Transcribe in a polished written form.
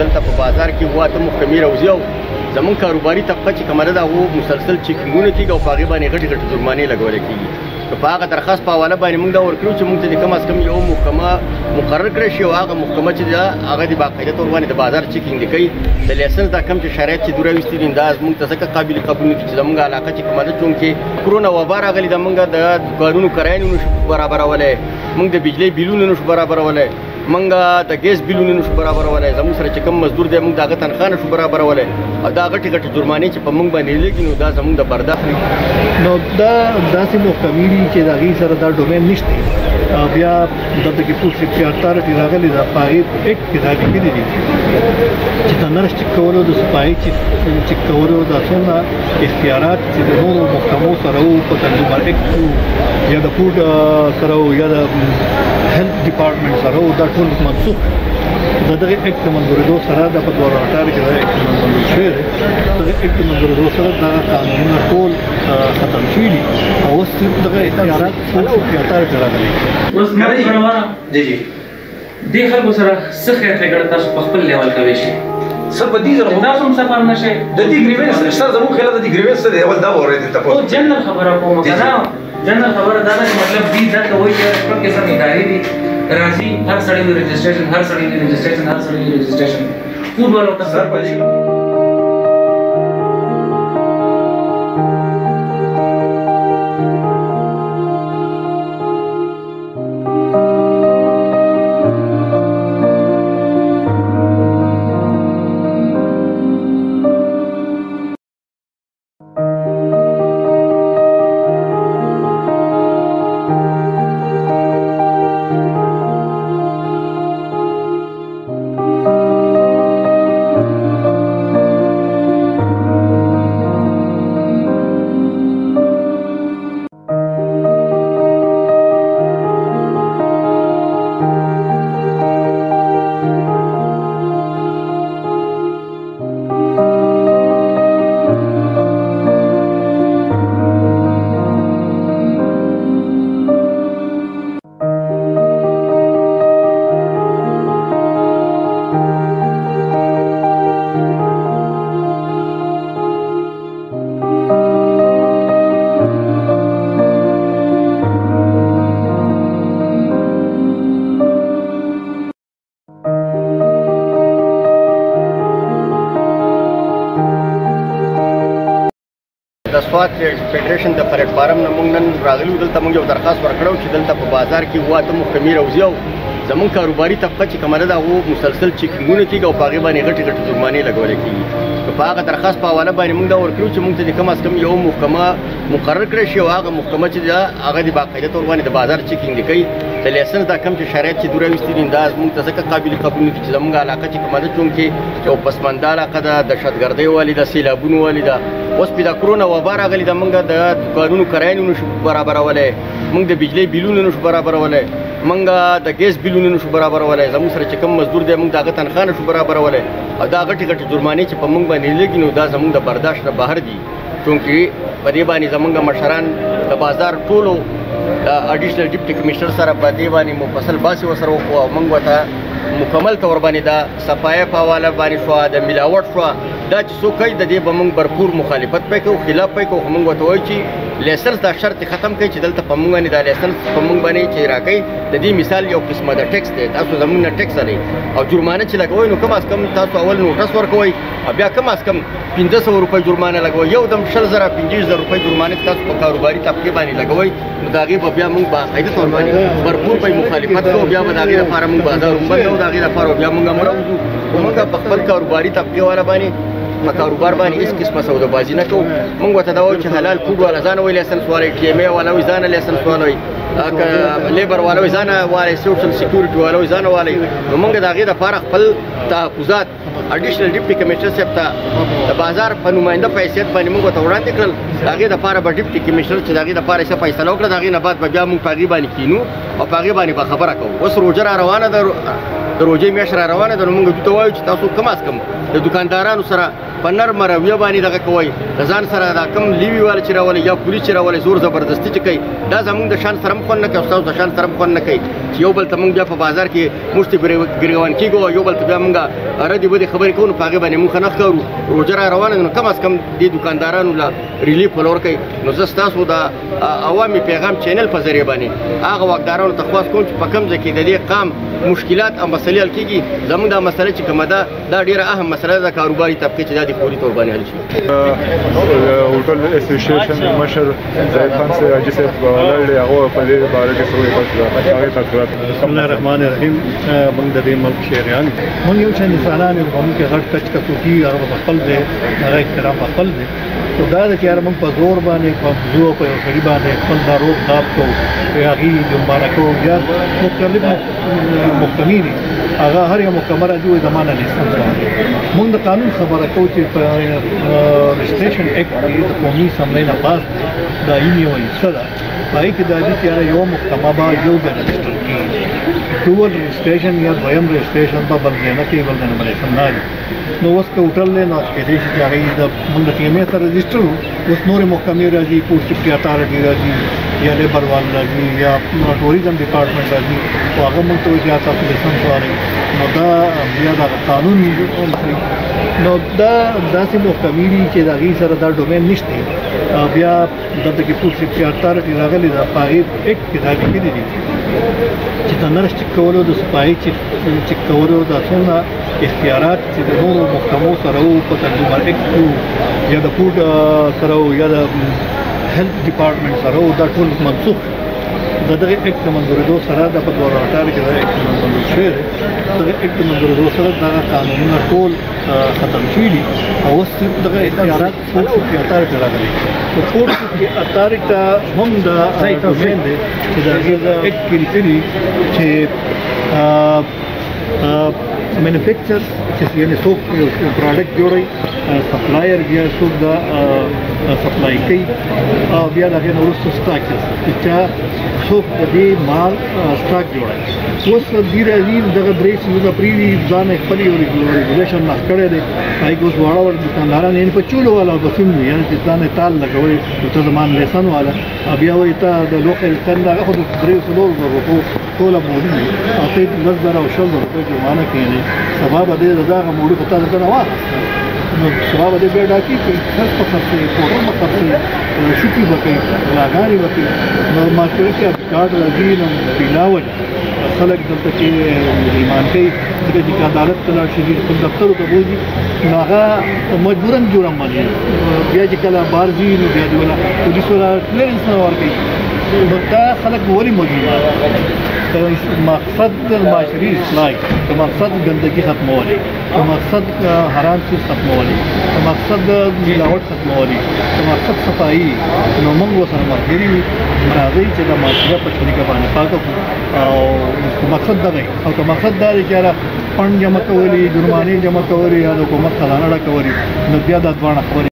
دلته په بازار کې واته محکمې راوځي او زمونږ کاروباري طبقه چې کومه ده د هغو مسلسل چیکینګونه کېږي او په هغې باندې غټې غټې جرمانې لګولی کېږي. که په هغه درخواست په حواله باندې موږ دا ورکړو چې موږ ته د کم از کم یو محکمه مقرر کړی شي او هغه محکمه چې ده هغه د باقاعده طور باندې د بازار چیکینګ د کوي د لایسنس دا کم چې شرایط چې دوی راویستي دي دا موږ ته ځکه قابل قبول نه دي چې زموږ علاقه چې کومه ده چونکې کرونا وبا راغلې ده موږ د دوکانونو کرایه نه شو برابرولی موږ د بجلۍ بیلونه نه شو برابرولی موږ د ګیس بیلونه نه شو برابرولی زموږ سره چې کوم مزدور دی موږ د هغه تنخواه نه شو برابرولی او دا غټې غټې جرمانې چې په موږ باندې لګي نو دا زموږ د برداشت نو دا داسې محکمې دي چې د هغې سره دا ډومین نشته بیا دلته کې پولیس اتارټي راغلې ده په هغې ایکټ کې دا لیکلي دي چې د نرس چک کولو د سپایي چک کولو دا څومره اختیارات چې د نورو محکمو سره وو په کنزیومر ایکټ یا د فوډ سره وو یا د هیلث ډپارټمنټ سره وو دا ټول منسوخ د دغه ایکټ منظورېدو سره د په 2018 کې دا ایکټ منظور شوی دی دغه ایکټ منظورېدو سره دغه قانونونه ټول ختم شوي دي او اوس دغه اختیارات اتارټي راغلي اوس جی جی دې خلکو سره څه خیر ښېګڼه تاسو په خپل لیول کولی شئ سر په دې ځل تاسو هم څه پام نه شئ د دې ګریوینس سر زموږ خیال د دې ګریوینس دی اول دا اورېدل تاسو جنرال خبره کوم کنه جنرال خبره دا ده چې مطلب دې دا کوي چې ټول قسم ادارې دي راځي هر سړی د رجسټریشن هر سړی د رجسټریشن فوډ والو ته سر پدې د سوات فیډریشن د پلیټ فارم نه موږ نن راغلو دلته موږ یو درخواست ورکړو چې دلته په بازار کې واته محکمې راوځي او زموږ کاروباري طبقه چې کومه ده د هغو مسلسل چیکینګونه کېږي او په هغې باندې غټې غټې جرمانې لګولی کېږي. که په هغه درخواست په حواله باندې موږ دا ورکړو چې موږ ته د کم از کم یو محکمه مقرر کړی شي او هغه محکمه چې ده هغه د باقاعده طور باندې د بازار چیکینګ د کوي د لایسنس دا کم چې شرایط چې دوی راویستي دي دا موږ ته ځکه قابل قبول نه دي چې زموږ علاقه چې کومه ده چونکې یو پسمانده علاقه ده دهشتګردۍ والې ده سیلابونو والې ده اوس په دا کرونا وبا راغلې ده موږ د دوکانونو کرایه نه شو برابرولی موږ د بجلۍ بیلونه نه شو برابرولی موږ د ګیس بیلونه نه شو برابرولی زموږ سره چې کوم مزدور دی موږ د هغه تنخواه نه شو برابرولی او دا غټې غټې جرمانې چې په موږ باندې لګي نو دا زموږ د برداشت نه بهر دي چونکې په دې باندې زموږ مشران د بازار ټولو اډیشنل ډیپټي کمشنر سره په دې باندې مفصل باسي ورسره وکړو او موږ ورته مکمل طور باندې دا صفایه په حواله باندې شوه د ملاوټ شوه دا چې څوک کوي د دې به موږ بھرپور مخالفت پې کوو خلاف پې کوو خو موږ ورته وایو چې لایسنس دا شرط ختم کړي چې دلته په موږ باندې دا لایسنس په موږ باندې چې راکوي د دې مثال یو قسمه د ټیکس دی تاسو زموږ نه ټیکس لرئ او جرمانه چې لګوئ نو کم از کم تاسو اول نوټس ورکوئ او بیا کم از کم 1500 روپۍ جرمانه لګوئ یو دم 20000 روپۍ جرمانه تاسو په کاروباري طبقې باندې لګوئ نو د هغې به بیا موږ باقاعده طور باندې بھرپور پې مخالفت کوو بیا به د هغې لپاره موږ بازار وبندوو د هغې لپاره بیا موږ راوځو موږ په خپل کاروباري طبقې والا باندې په کاروبار باندې هېڅ قسمه سودابازي نه کوو موږ ورته دا وایو چې حلال فوډ والا ځان وایي لایسنس والی ټي ایم ای والا وایي ځانه لایسنس والا وایي لیبر والا وایي ځانه والی سوشل سیکورټي والا وایي ځانه والی نو موږ د هغې دپاره خپل تحفظات اډیشنل ډیپټي کمشنر صاحب ته د بازار په نماینده په حیثیت باندې موږ ورته وړاندې کړل د هغې دپاره به ډیپټي کمشنر چې د هغې دپاره څه فیصله وکړه د هغې نه بعد به بیا موږ په هغې باندې کینو او په هغې باندې به خبره کوو اوس روژه را روانه ده د روژې میاشت را روانه ده نو موږ دوی ته وایو چې تاسو کم از کم د دوکاندارانو سره په نرمه رویه باندې دغه کوئ د ځان سره دا کم لیوي والا چې راولئ یا پولیس چې راولئ زور زبردستي چې کوي دا زموږ د شان سره هم خوند نه کوي او ستاسو د شان سره هم خوند نه کوي چې یو بل ته موږ بیا په بازار کې مشتي ګریوان کېږو یو بل ته بیا موږ ردې بدې خبرې کوو نو په هغې باندې موږ ښه نه ښکارو روژه را روانه ده نو کم از کم دې دوکاندارانو له ریلیف ورکوي نو زه ستاسو د عوامي پیغام چینل په ذریعه باندې هغه واکدارانو ته خواست کوم چې په کوم ځای کې د دې قام مشکلات او مسلې حل کېږي زموږ دا مسله چې کومه ده دا ډېره اهم مسله ده د کاروباري طبقې چې دا د فوري طور باندې حل شي هوټل اسوسییشن مشر ظاهر خان صاحب حاجي صاحب ولاړ دی هغه په دې باره کې څه وایي هغه تذکرات بسم الله الرحمن الرحیم موږ د دې ملک شهریان موږ یو څه انسانان یو هم کې غټ کچ کڅوټي هغه په خپل دی هغه احترام په خپل دی خو دا د چې موږ په زور باندې په زو په یو سړي باندې خپل دارو داب کو هغه جمعه کو یا مختلف محکمین هغه هر یو محکمه راځي زمانه لیسنس موږ د قانون خبره کوو چې په رجسټریشن اکټ کې د قومي اسمبلی نه پاس دا یو حصہ ده پای کې د دې چې یو محکمه با یو د رجسټر کې ټول رجسټریشن یا دویم رجسټریشن په بدلنه کې بدلنه باندې سمناري نو اوس که هوټل نه کې دې چې هغه د موږ د ټیمې سره رجسټر اوس نور محکمې راځي پوسټ سیفټي اتارټي راځي یا لیبر وال راځي یا ټوریزم ډپارټمنټ راځي او هغه موږ ته چې تاسو لیسنس واري نو دا بیا د قانون نو دا داسې محکمې دي چې د هغې سره دا ډومین نشته بیا دلته کې پوسټ سیفټي اتارټي راغلي ده په هغې اکټ کې دا لیکلي دي چې د نرس چک کولو د سپایي چک کولو د څومره اختیارات چې د نورو محکمو سره وو په کنزیومر اکټ یا د فوډ سره وو یا د هیلث ډپارټمنټ سره وو دا ټول منسوخ د دغه اکټ منظورېدو سره د په 2018 کې دا اکټ منظور شوی دی دغه اکټ منظورېدو سره دغه قانونونه ټول ختم شوي دي او اوس دغه اختیارات فوډ سیفټي اتارټي راغلي نو فوډ سیفټي اتارټي ته هم د ډومین دی چې د هغې د اکټ کې لیکلي چې مینوفیکچر چې یعنې څوک یو پروډکټ جوړوي سپلایر بیا څوک دا سپلای کوي او بیا د هغې نه وروسته سټاک چې چا څوک د دې مال سټاک جوړوي اوس دې راځي دغه درې څیزونه پرېږدي ځان یې خپل یو ریګولیشن نښ کړی دی هغې کې اوس واړه واړه دوکانداران یعنې په چولو والا بسیم وي یعنې چې ځان یې تال لګوي نو ته زما لیسن والا بیا وایي ته د لوکل تن هغه خو د 300 روپو ټوله موډي دي او ته 10,000 او 100,000 روپۍ جرمانه کېږي سبا به دې د دغه موډي په تا د نه واخلي نو سبا به دې بیا ډاکي کوي خرڅ په خرڅوي پوډر به خرڅوي شوکي به کوي غلاګانې به کوي نو مارکېټ کې کارډ راځي نو بلاول خلک دلته کې مجرمان کوي ځکه چې عدالت ته لاړ شي خپل دفترو ته بوځي نو هغه مجبورن جرم باندې بیا چې کله بار ځي نو بیا دې ولا پولیس ولا کلیرنس نه ورکوي نو دا خلک ولې مجرمان مقصد معاشري اصلاح که مقصد ګندګي ختمولي که مقصد حرام چیز ختمولي که مقصد ملاوټ ختمولي که مقصد صفایي نو موږ ورسره ملګري وي راځئ چې د معاشره په شریکه باندې پاکه کړو او مقصد دغه او که مقصد دا دی چې یاره فنډ جمع کولي جرمانې جمع کولي یا د حکومت خزانه ډکولي نو بیا دا دواړه خبرې